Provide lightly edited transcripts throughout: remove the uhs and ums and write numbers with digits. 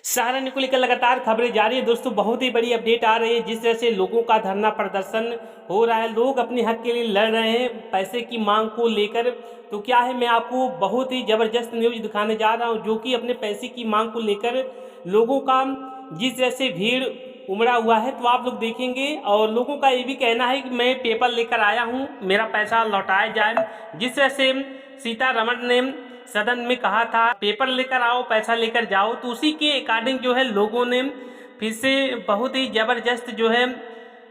सहारनपुर को लेकर लगातार खबरें जारी है दोस्तों। बहुत ही बड़ी अपडेट आ रही है। जिस तरह से लोगों का धरना प्रदर्शन हो रहा है, लोग अपने हक के लिए लड़ रहे हैं पैसे की मांग को लेकर। तो क्या है, मैं आपको बहुत ही ज़बरदस्त न्यूज़ दिखाने जा रहा हूं, जो कि अपने पैसे की मांग को लेकर लोगों का जिस तरह से भीड़ उमड़ा हुआ है, तो आप लोग देखेंगे। और लोगों का ये भी कहना है कि मैं पेपर लेकर आया हूँ, मेरा पैसा लौटाया जाए। जिस तरह से सीतारमण ने सदन में कहा था पेपर लेकर आओ पैसा लेकर जाओ, तो उसी के अकॉर्डिंग जो है लोगों ने फिर से बहुत ही जबरदस्त जो है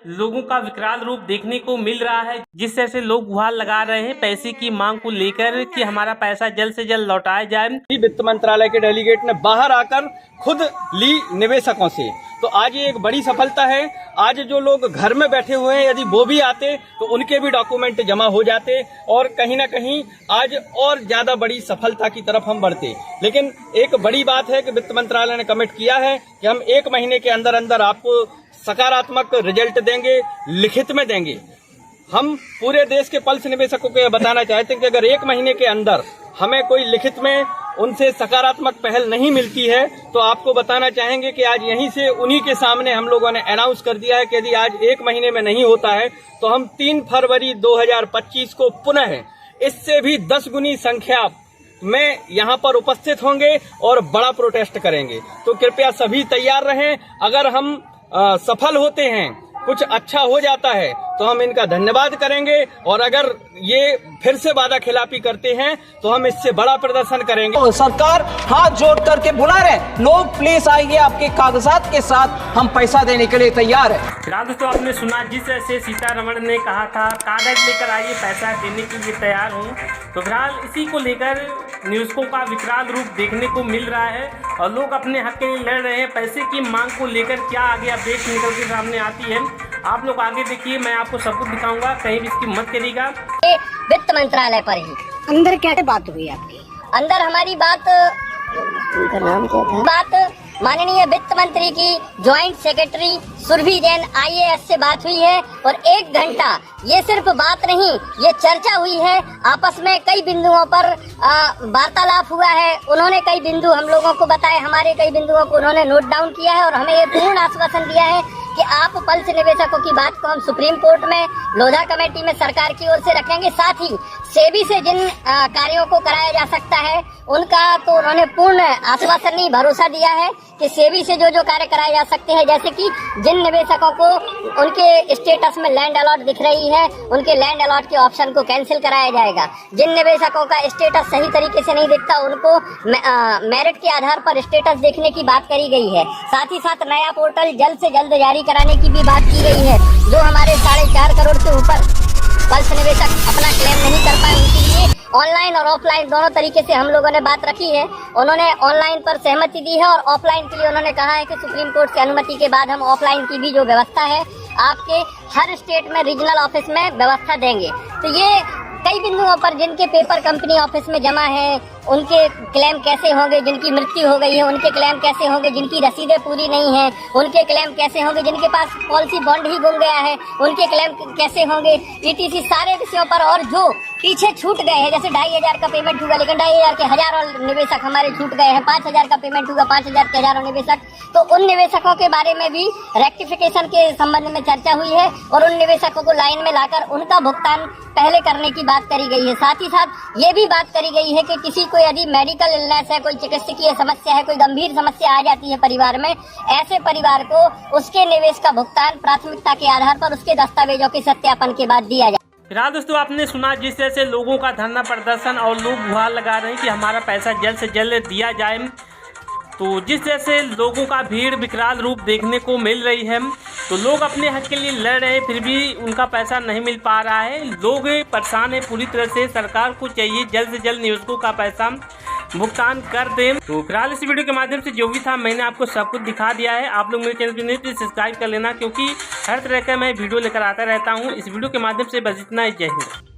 लोगों का विकराल रूप देखने को मिल रहा है। जिस तरह से लोग गुहार लगा रहे हैं पैसे की मांग को लेकर कि हमारा पैसा जल्द से जल्द लौटाया जाए। वित्त मंत्रालय के डेलीगेट ने बाहर आकर खुद ली निवेशकों से, तो आज ये एक बड़ी सफलता है। आज जो लोग घर में बैठे हुए हैं, यदि वो भी आते तो उनके भी डॉक्यूमेंट जमा हो जाते और कहीं ना कहीं आज और ज्यादा बड़ी सफलता की तरफ हम बढ़ते। लेकिन एक बड़ी बात है कि वित्त मंत्रालय ने कमिट किया है कि हम 1 महीने के अंदर अंदर आपको सकारात्मक रिजल्ट देंगे, लिखित में देंगे। हम पूरे देश के पल्स निवेशकों को यह बताना चाहते हैं कि अगर 1 महीने के अंदर हमें कोई लिखित में उनसे सकारात्मक पहल नहीं मिलती है, तो आपको बताना चाहेंगे कि आज यहीं से उन्हीं के सामने हम लोगों ने अनाउंस कर दिया है कि यदि आज 1 महीने में नहीं होता है तो हम 3 फरवरी 2025 को पुनः इससे भी 10 गुनी संख्या में यहाँ पर उपस्थित होंगे और बड़ा प्रोटेस्ट करेंगे। तो कृपया सभी तैयार रहें। अगर हम सफल होते हैं, कुछ अच्छा हो जाता है, तो हम इनका धन्यवाद करेंगे, और अगर ये फिर से वादा खिलाफी करते हैं तो हम इससे बड़ा प्रदर्शन करेंगे। तो सरकार हाथ जोड़ करके बुला रहे लोग, प्लीज आइए, आपके कागजात के साथ हम पैसा देने के लिए तैयार है। फिलहाल दोस्तों आपने सुना जिस तरह से सीतारमण ने कहा था कागज लेकर आइए पैसा देने के लिए तैयार हूँ। तो फिलहाल इसी को लेकर निवेशकों का विकराल रूप देखने को मिल रहा है और लोग अपने हक के लिए लड़ रहे हैं। पैसे की मांग को लेकर क्या आगे अपडेट निकल के सामने आती है, आप लोग आगे देखिए, मैं आपको सब कुछ दिखाऊंगा, कहीं भी इसकी मत करिएगा। वित्त मंत्रालय पर ही अंदर क्या बात हुई आपकी? अंदर हमारी बात नाम क्या था? बात माननीय वित्त मंत्री की joint secretary Surabhi Jain IAS से बात हुई है और 1 घंटा ये सिर्फ बात नहीं, ये चर्चा हुई है। आपस में कई बिंदुओं पर वार्तालाप हुआ है। उन्होंने कई बिंदु हम लोगों को बताए, हमारे कई बिंदुओं को उन्होंने नोट डाउन किया है और हमें ये पूर्ण आश्वासन दिया है कि आप पल्स निवेशकों की बात को हम सुप्रीम कोर्ट में लोधा कमेटी में सरकार की ओर से रखेंगे। साथ ही सेबी से जिन कार्यों को कराया जा सकता है उनका तो उन्होंने पूर्ण आश्वासन नहीं, भरोसा दिया है कि सेबी से जो कार्य कराए जा सकते हैं, जैसे कि जिन निवेशकों को उनके स्टेटस में लैंड अलॉट दिख रही है, उनके लैंड अलॉट के ऑप्शन को कैंसिल कराया जाएगा। जिन निवेशकों का स्टेटस सही तरीके से नहीं दिखता, उनको मेरिट के आधार पर स्टेटस देखने की बात करी गई है। साथ ही साथ नया पोर्टल जल्द से जल्द जारी कराने की भी बात की गई है। जो हमारे 4.5 करोड़ से ऊपर पल्स निवेशक अपना क्लेम नहीं कर पाए, उनके लिए ऑनलाइन और ऑफलाइन दोनों तरीके से हम लोगों ने बात रखी है। उन्होंने ऑनलाइन पर सहमति दी है और ऑफलाइन के लिए उन्होंने कहा है कि सुप्रीम कोर्ट की अनुमति के बाद हम ऑफलाइन की भी जो व्यवस्था है आपके हर स्टेट में रीजनल ऑफिस में व्यवस्था देंगे। तो ये कई बिंदुओं पर जिनके पेपर कंपनी ऑफिस में जमा है उनके क्लेम कैसे होंगे, जिनकी मृत्यु हो गई है उनके क्लेम कैसे होंगे, जिनकी रसीदें पूरी नहीं है उनके क्लेम कैसे होंगे, जिनके पास पॉलिसी बॉन्ड ही गुम गया है उनके क्लेम कैसे होंगे, ETC सारे विषयों पर। और जो पीछे छूट गए हैं, जैसे 2,500 का पेमेंट हुआ लेकिन 2,500 के हजारों निवेशक हमारे छूट गए हैं, 5,000 का पेमेंट हुआ 5,000 के हजारों निवेशक, तो उन निवेशकों के बारे में भी रेक्टिफिकेशन के संबंध में चर्चा हुई है और उन निवेशकों को लाइन में लाकर उनका भुगतान पहले करने की बात करी गई है। साथ ही साथ ये भी बात करी गई है कि किसी को यदि मेडिकल इलनेस है, कोई चिकित्सकीय समस्या है, कोई गंभीर समस्या आ जाती है परिवार में, ऐसे परिवार को उसके निवेश का भुगतान प्राथमिकता के आधार पर उसके दस्तावेजों के सत्यापन के बाद दिया जाए। फिलहाल दोस्तों आपने सुना जिस तरह से लोगों का धरना प्रदर्शन और लोग गुहार लगा रहे हैं कि हमारा पैसा जल्द से जल्द दिया जाए। तो जिस तरह से लोगों का भीड़ विकराल रूप देखने को मिल रही है, तो लोग अपने हक के लिए लड़ रहे हैं, फिर भी उनका पैसा नहीं मिल पा रहा है। लोग परेशान है पूरी तरह से। सरकार को चाहिए जल्द से जल्द निवेशकों का पैसा भुगतान कर दें। तो फिलहाल इस वीडियो के माध्यम से जो भी था मैंने आपको सब कुछ दिखा दिया है। आप लोग मेरे चैनल पर नहीं तो सब्सक्राइब कर लेना, क्योंकि हर तरह का मैं वीडियो लेकर आता रहता हूँ। इस वीडियो के माध्यम से बस इतना ही। जय हिंद।